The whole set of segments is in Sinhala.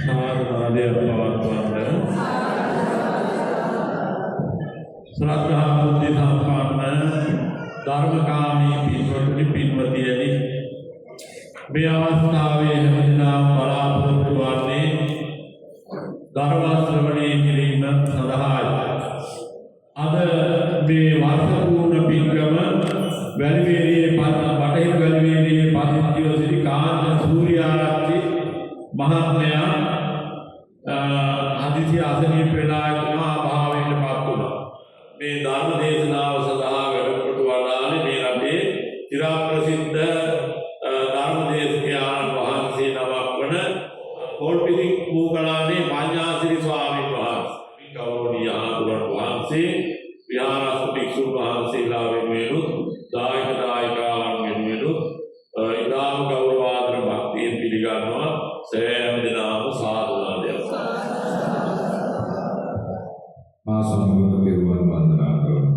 साधनादे पवत्वंद श्रद्धा बुद्धि संपन्न धर्मकामी पिन्वती यदि මේ අවස්ථාවේ හැමදිනම බලාපොරොත්තු වන්නේ ධර්ම ශ්‍රවණය කිරීම සඳහායි. අද මේ වර්ෂපූර්ණ පින්කම වැලිවේලියේ බටහිර වැලිවේලියේ පදිංචිව සිටි කාන්ත සූර්යාරච්චි මහත්මයා හදිසි අසනීප වෙලා තුමා භාවයට පත් වුණා. මේ ධර්ම දේශනාව සඳහා වැඩ කොට වඩාලේ මේ රටේ චිරාප්‍රසිද්ධ कोल्पिनी मूगलाने मान्यासिरी स्वामी वहांसे गौरवनीय आंदोलन वहांसे विहार भिक्षु वहांसे लावे मेनु दायक दायिकावन मेनु इदाम गौरवादर भक्ति පිළිගන්නවා සෑම දිනම සාධනා දෙනවා මා සම්බුද්ධ පෙරවන් වන්දනා කරමු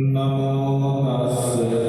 නමෝ තස්ස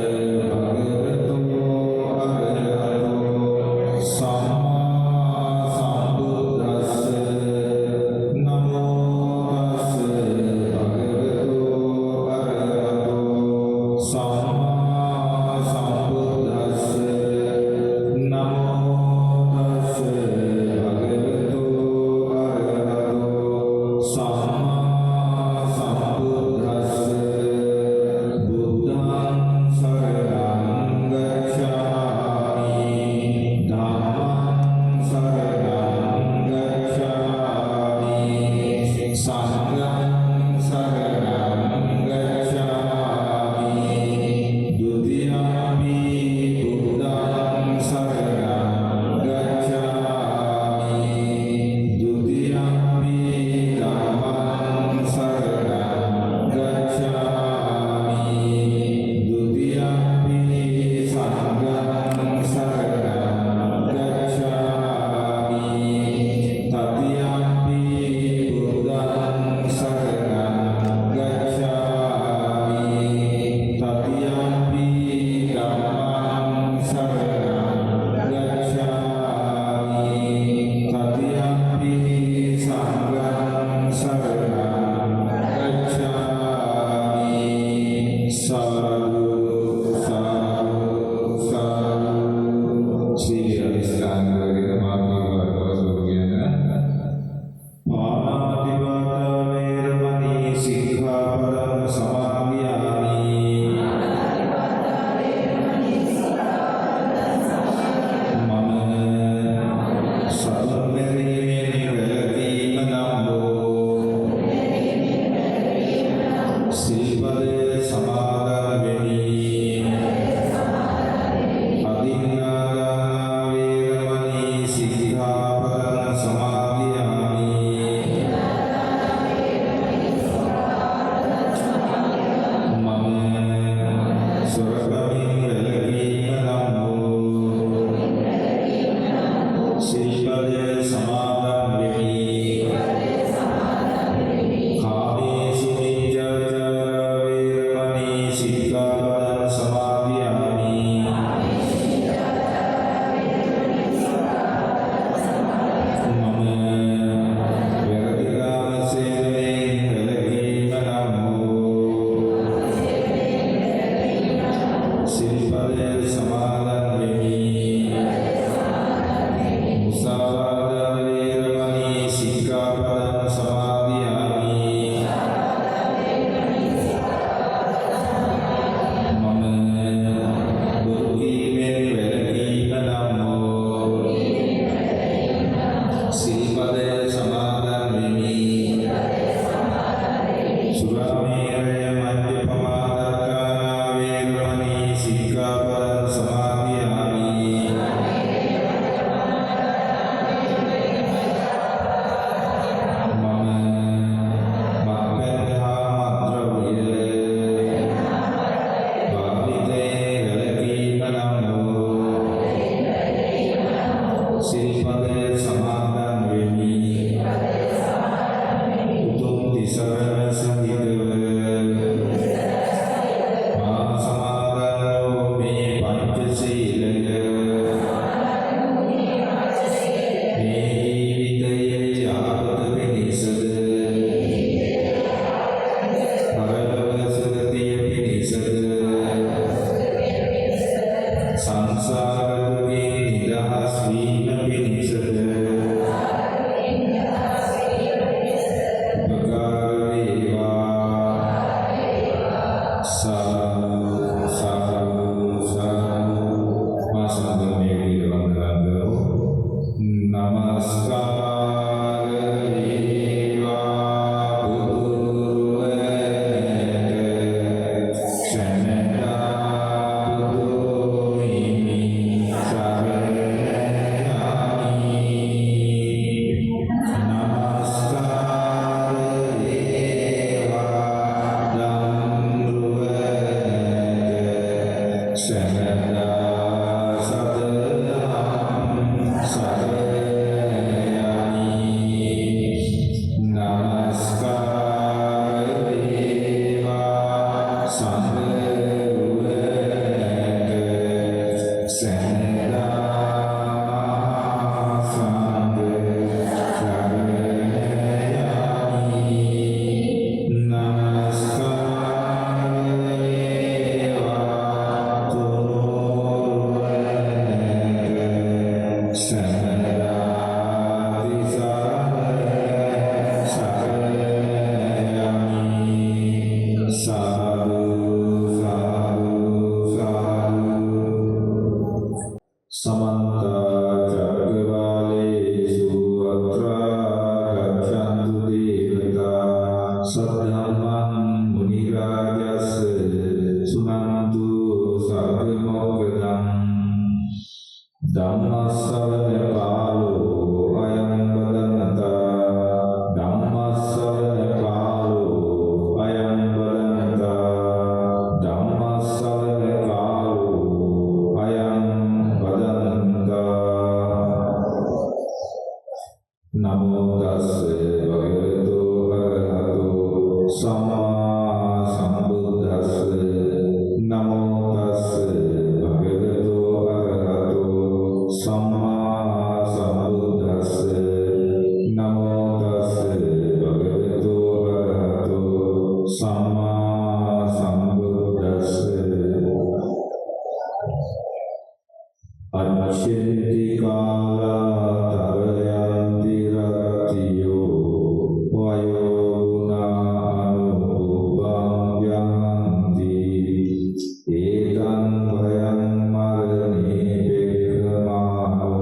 ධම්මස්සවන කාලෝ අයං බදන්තා ධම්මස්සවන කාලෝ අයං බදන්තා ධම්මස්සවන කාලෝ අයං බදන්තා නමෝ තස්සේ භගවතු අරහතෝ සම්මා සම්බුද්දස්සේ නමෝ තස්සේ භගවතු අරහතෝ සම්මා සම්බුද්දස්සේ නමෝ තස්සේ භගවතු අරහතෝ සම්මා සම්බුද්දස්සේ අච්චේති කාලා තරයන්ති රතියෝ වයෝ නානුපං යන්ති ඒතං භයං මරණේ බෙක්ඛමානෝ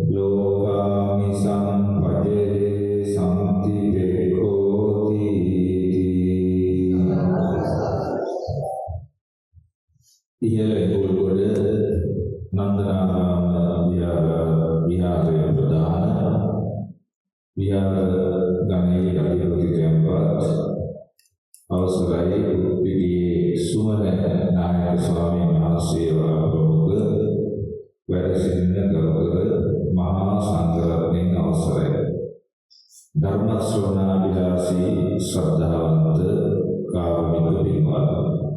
ලෝකාමි සම්පජේ සම්ති බෙක්ඛෝති ඉහළ පොළොවට නන්දනාරාම විහාරයේ ප්‍රධාන විහාර ගණයේ අධිපති තැන්පත් අවසරයි උපිරියේ සුමන නායක ස්වාමීන් වහන්සේ ප්‍රමුඛ වැඩ සිටින ගෞරව මහා සංඝරත්නයන් අවසරයි ධර්ම ශ්‍රවණාභිලාෂී ශ්‍රද්ධාවන්ත කාරුණික පින්වත්නි